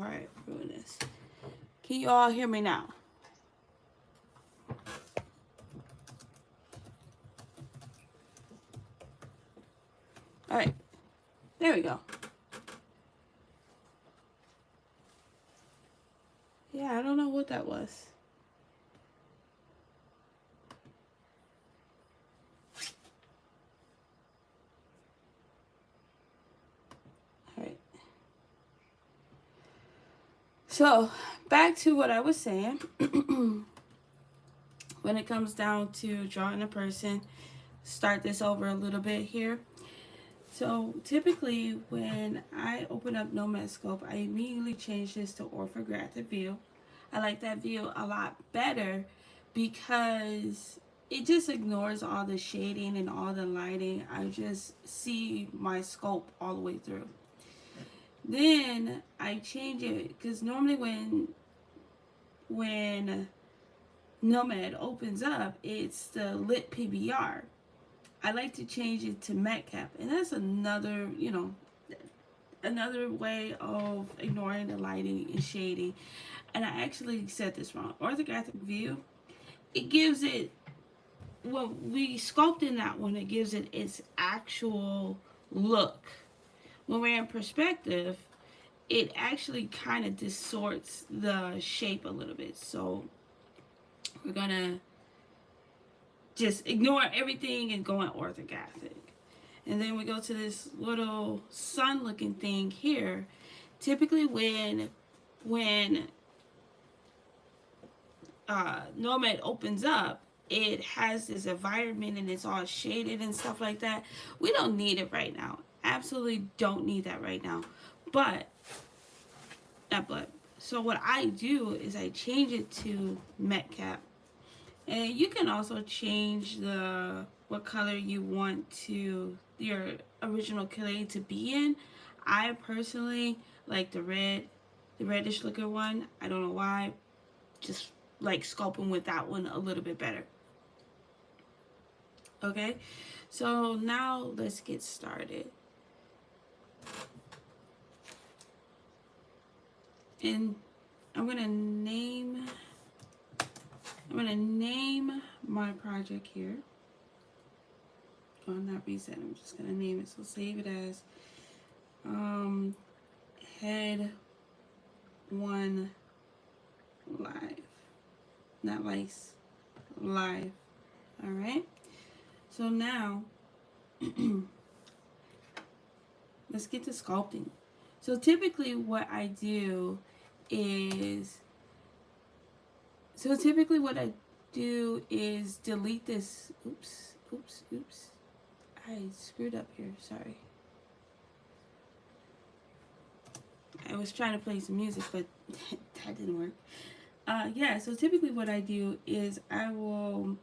Alright, ruin this. Can you all hear me now? Alright, there we go. Yeah, I don't know what that was. Alright. So, back to what I was saying. When it comes down to drawing a person, start this over a little bit here. So typically when I open up Nomad Scope, I immediately change this to orthographic view. I like that view a lot better because it just ignores all the shading and all the lighting. I just see my scope all the way through. Then I change it because normally when Nomad opens up, it's the lit PBR. I like to change it to Metcalf, and that's another, another way of ignoring the lighting and shading. And I actually said this wrong. Orthographic view, it gives it, well, we sculpt in that one, it gives it its actual look. When we're in perspective, it actually kind of distorts the shape a little bit. So we're gonna just ignore everything and go in orthographic. And then we go to this little sun looking thing here. Typically when Nomad opens up, it has this environment and it's all shaded and stuff like that. We don't need it right now. Absolutely don't need that right now. But, not but. So what I do is I change it to Metcalf. And you can also change what color you want to your original clay to be in. I personally like the reddish looking one. I don't know why. Just like sculpting with that one a little bit better. Okay, so now let's get started. And I'm gonna name my project here. Oh, not reset. I'm just gonna name it. So save it as head 1 live, not lice, live. All right. So now let's get to sculpting. So typically what I do is delete this. Oops. I screwed up here. Sorry. I was trying to play some music, but that didn't work. Yeah, so typically what I do is I will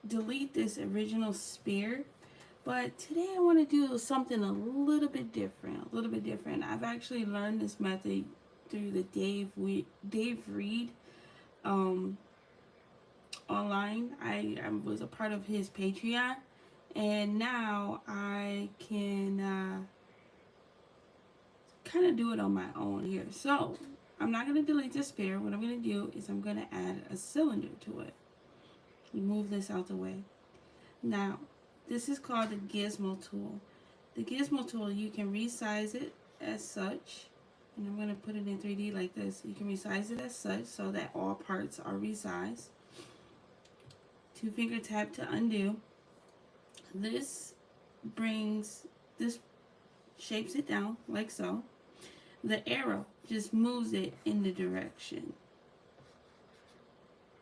delete this original spear. But today I want to do something a little bit different. I've actually learned this method through the Dave Reed online. I was a part of his Patreon. And now I can kind of do it on my own here. So I'm not going to delete the spear. What I'm going to do is I'm going to add a cylinder to it. Move this out the way. Now, this is called the Gizmo tool. The Gizmo tool, you can resize it as such. And I'm going to put it in 3D like this. You can resize it as such so that all parts are resized. 2-finger tap to undo. This shapes it down like so. The arrow just moves it in the direction.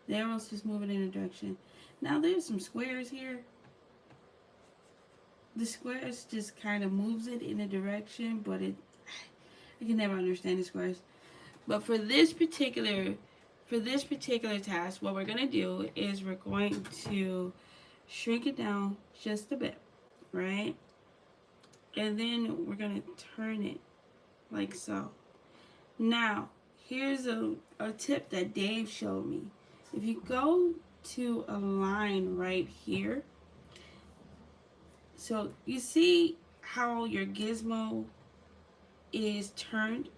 The arrows just move it in the direction. Now there's some squares here. The squares just kind of moves it in a direction, but I can never understand the squares. But for this particular task, what we're going to do is we're going to shrink it down just a bit, right? And then we're going to turn it like so. Now, here's a tip that Dave showed me. If you go to a line right here, so you see how your gizmo is turned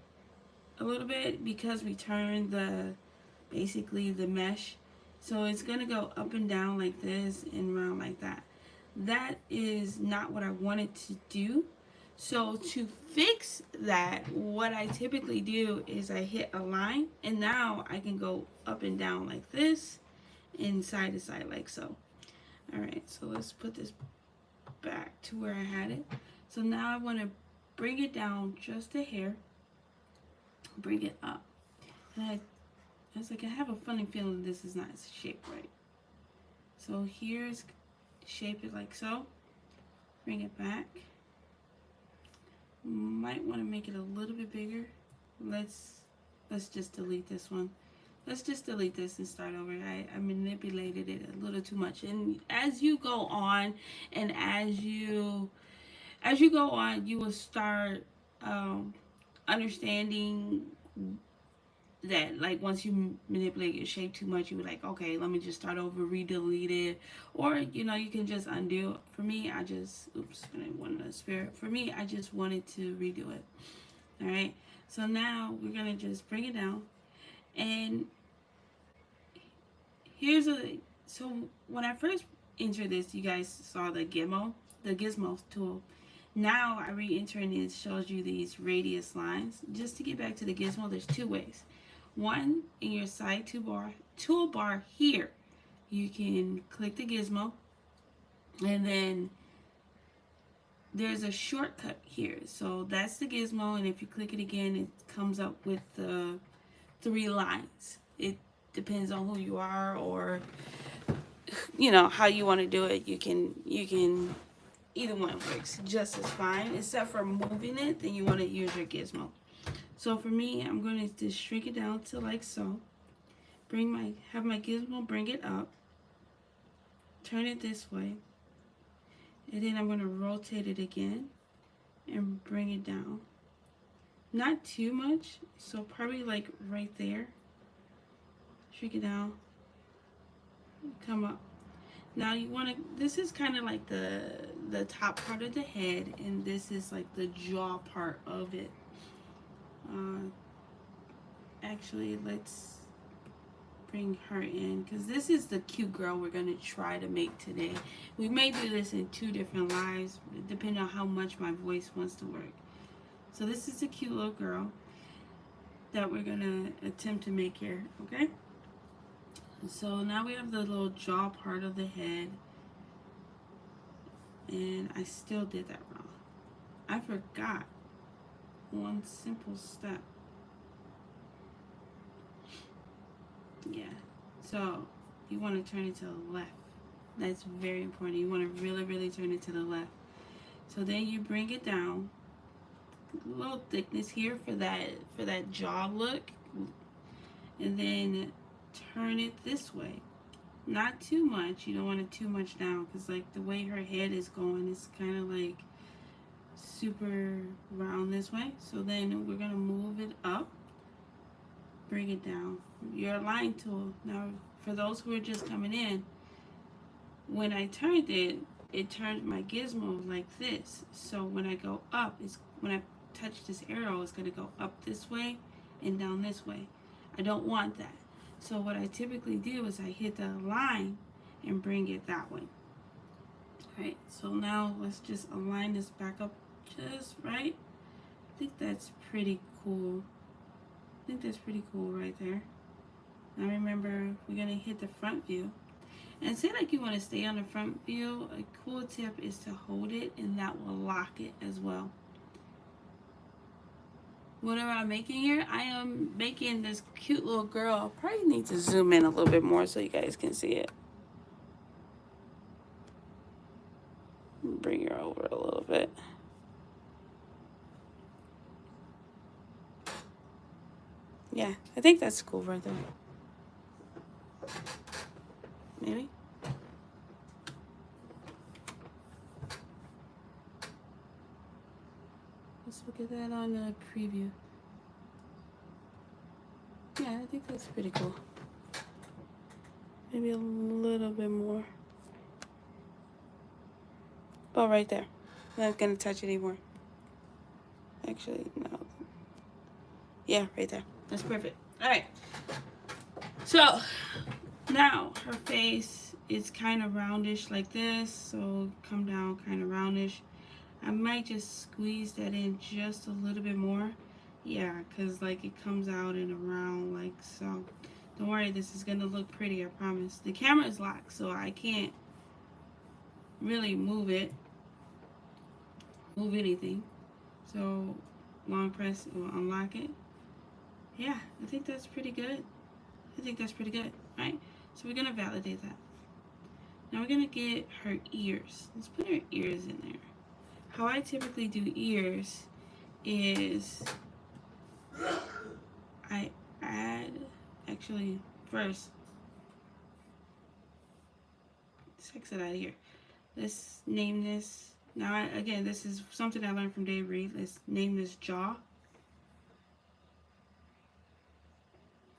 a little bit because we turned the, basically the mesh. So it's gonna go up and down like this and around like that. That is not what I wanted to do. So to fix that, what I typically do is I hit a line, and now I can go up and down like this and side to side like so. Alright, so let's put this back to where I had it. So now I want to bring it down just a hair, bring it up. And I was like, I have a funny feeling this is not shaped right. So here's, shape it like so, bring it back. Might want to make it a little bit bigger. Let's just delete this one. Let's just delete this and start over. I manipulated it a little too much. And as you go on, and as you go on, you will start understanding that, like, once you manipulate your shape too much, you were like, okay, let me just start over, re-delete it, or you know, you can just undo. For me, I just, oops, I wanted a spirit. For me, I just wanted to redo it. All right, so now we're gonna just bring it down, and here's a, so when I first entered this, you guys saw the gizmo tool. Now I re-enter and it shows you these radius lines. Just to get back to the gizmo, there's two ways. One, in your side toolbar here, you can click the gizmo, and then there's a shortcut here. So that's the gizmo, and if you click it again, it comes up with the 3 lines. It depends on who you are, or you know how you want to do it. You can either one works just as fine, except for moving it, then you want to use your gizmo. So for me, I'm going to just shrink it down to like so. Have my gizmo bring it up, turn it this way, and then I'm going to rotate it again and bring it down. Not too much, so probably like right there. Shrink it down, come up. Now you want to, this is kind of like the top part of the head, and this is like the jaw part of it. Actually, let's bring her in, because this is the cute girl we're going to try to make today. We may do this in 2 different lives, depending on how much my voice wants to work. So this is a cute little girl that we're going to attempt to make here, okay? So now we have the little jaw part of the head, and I still did that wrong. I forgot one simple step. Yeah, so you want to turn it to the left. That's very important. You want to really turn it to the left. So then you bring it down, a little thickness here for that jaw look, and then turn it this way. Not too much. You don't want it too much down, because like the way her head is going, it's kind of like super round this way. So then we're gonna move it up, bring it down. Your align tool. Now for those who are just coming in, when I turned it, it turned my gizmo like this. So when I go up, when I touch this arrow, it's gonna go up this way and down this way. I don't want that. So what I typically do is I hit the line and bring it that way. Alright, so now let's just align this back up just right. I think that's pretty cool. Right there. Now remember, we're going to hit the front view. And say like you want to stay on the front view, a cool tip is to hold it, and that will lock it as well. What am I making here? I am making this cute little girl. Probably need to zoom in a little bit more so you guys can see it. Bring her over a little bit. Yeah, I think that's cool right there. Maybe. Let's look at that on the preview. Yeah, I think that's pretty cool. Maybe a little bit more. Oh, right there. I'm not gonna touch it anymore. Actually, no. Yeah, right there. That's perfect. All right. So now her face is kind of roundish like this. So come down kind of roundish. I might just squeeze that in just a little bit more. Yeah, because like it comes out in a round like so. Don't worry, this is going to look pretty, I promise. The camera is locked, so I can't really move anything. So long press will unlock it. Yeah, I think that's pretty good. I think that's pretty good, right? So we're gonna validate that. Now we're gonna get her ears. Let's put her ears in there. How I typically do ears is I add, actually first, let's exit out of here. Let's name this. Now, again, this is something I learned from Dave Reed. Let's name this jaw.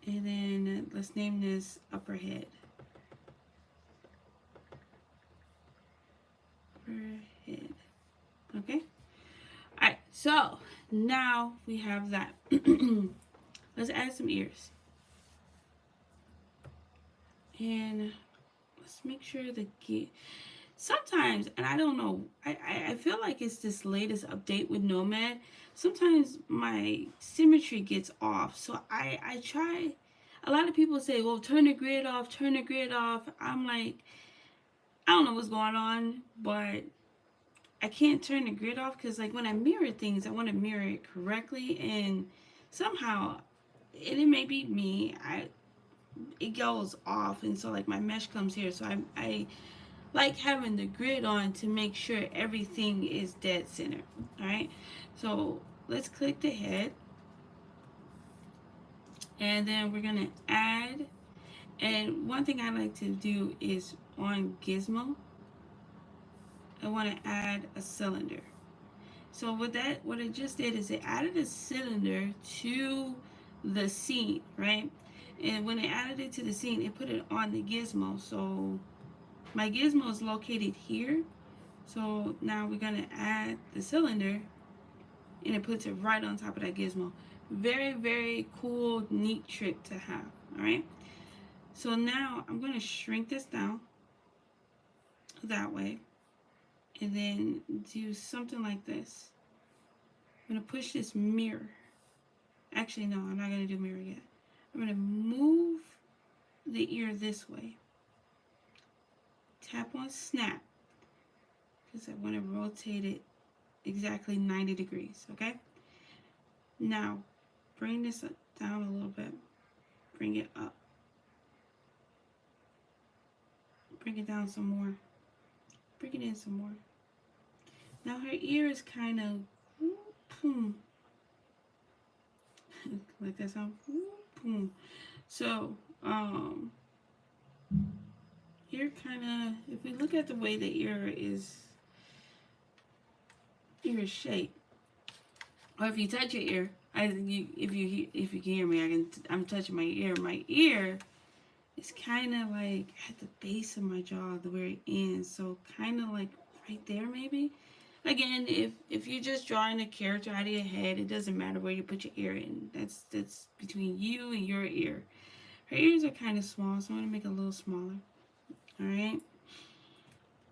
And then let's name this upper head. Upper head. Okay? Alright, so now we have that. Let's add some ears. And let's make sure the sometimes, and I don't know, I feel like it's this latest update with Nomad. Sometimes my symmetry gets off. So I try. A lot of people say, well, turn the grid off, turn the grid off. I'm like, I don't know what's going on, but I can't turn the grid off because like when I mirror things, I want to mirror it correctly, and somehow, and it may be me, it goes off, and so like my mesh comes here. So I like having the grid on to make sure everything is dead center. All right, so let's click the head, and then we're gonna add. And one thing I like to do is on Gizmo, I want to add a cylinder. So what it just did is it added a cylinder to the scene, right? And when it added it to the scene, it put it on the gizmo. So my gizmo is located here. So now we're gonna add the cylinder, and it puts it right on top of that gizmo. Very, very cool, neat trick to have. All right. So now I'm gonna shrink this down that way, and then do something like this. I'm gonna push this mirror. Actually, no, I'm not gonna do mirror yet. I'm gonna move the ear this way. Tap on snap because I want to rotate it exactly 90 degrees, okay? Now, bring this down a little bit. Bring it up. Bring it down some more. Bring it in some more. Now her ear is kind of like that sound. So, here kind of, if we look at the way the ear is shaped, or if you touch your ear, if you can hear me, I'm touching my ear. My ear is kind of like at the base of my jaw, the very end. So kind of like right there, maybe. Again, if you're just drawing a character out of your head, it doesn't matter where you put your ear in. That's between you and your ear. Her ears are kind of small, so I'm gonna make it a little smaller. All right.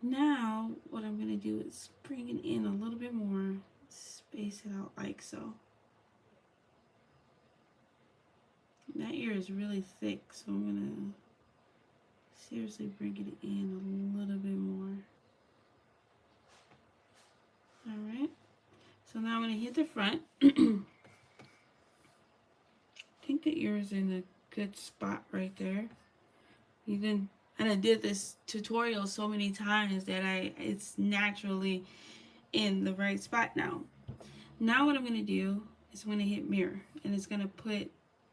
Now, what I'm gonna do is bring it in a little bit more, space it out like so. That ear is really thick, so I'm gonna seriously bring it in a little bit more. Alright, so now I'm gonna hit the front. I think the ear is in a good spot right there. And I did this tutorial so many times that it's naturally in the right spot now. Now what I'm gonna do is I'm gonna hit mirror, and it's gonna put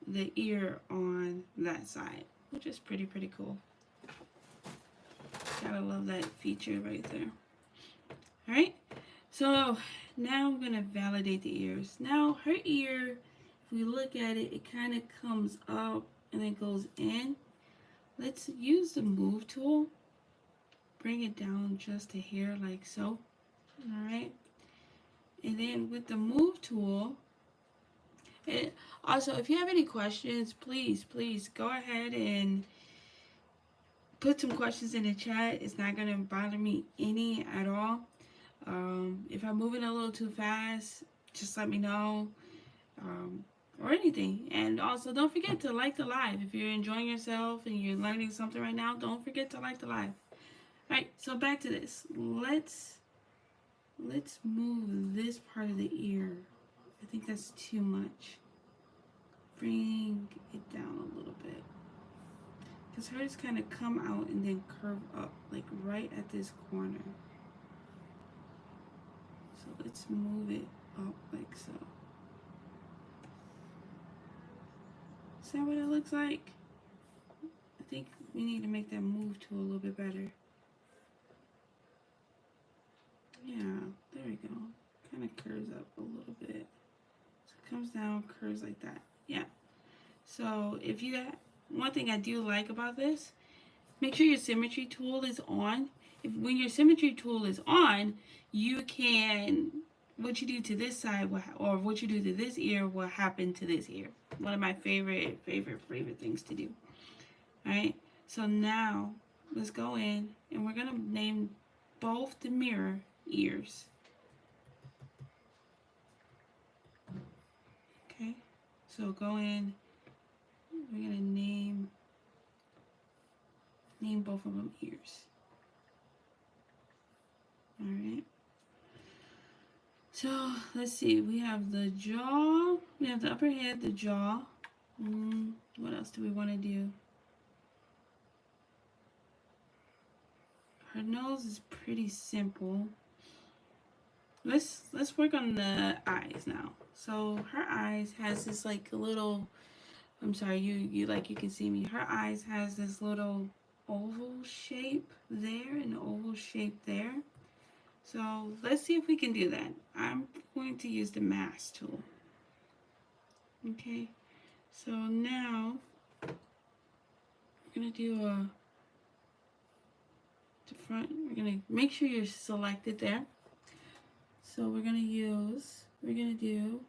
the ear on that side, which is pretty cool. Gotta love that feature right there. All right, so now I'm gonna validate the ears. Now her ear, if we look at it, it kind of comes up and then goes in. Let's use the move tool. Bring it down just a hair like so. All right, and then with the move tool, And also, if you have any questions, please, please go ahead and put some questions in the chat. It's not going to bother me any at all. If I'm moving a little too fast, just let me know. Or anything. And also, don't forget to like the live. If you're enjoying yourself and you're learning something right now, don't forget to like the live. All right, so back to this. Let's move this part of the ear. I think that's too much. Bring it down a little bit. Because hers kind of come out and then curve up, like right at this corner. So let's move it up like so. Is that what it looks like? I think we need to make that move to a little bit better. Yeah, there we go. Kind of curves up a little bit. So it comes down, curves like that. Yeah. So if you got, one thing I do like about this, make sure your symmetry tool is on. When your symmetry tool is on, you can, what you do to this side or what you do to this ear will happen to this ear. One of my favorite things to do. All right. So now let's go in and we're gonna name both the mirror ears. Okay. So go in. We're gonna name both of them ears. All right. So let's see. We have the jaw. We have the upper head, the jaw. What else do we want to do? Her nose is pretty simple. Let's work on the eyes now. So her eyes has this like a little. I'm sorry, you can see me. Her eyes has this little oval shape there and oval shape there. So let's see if we can do that. I'm going to use the mask tool. Okay, so now we're gonna do the front. We're gonna make sure you're selected there. So we're gonna do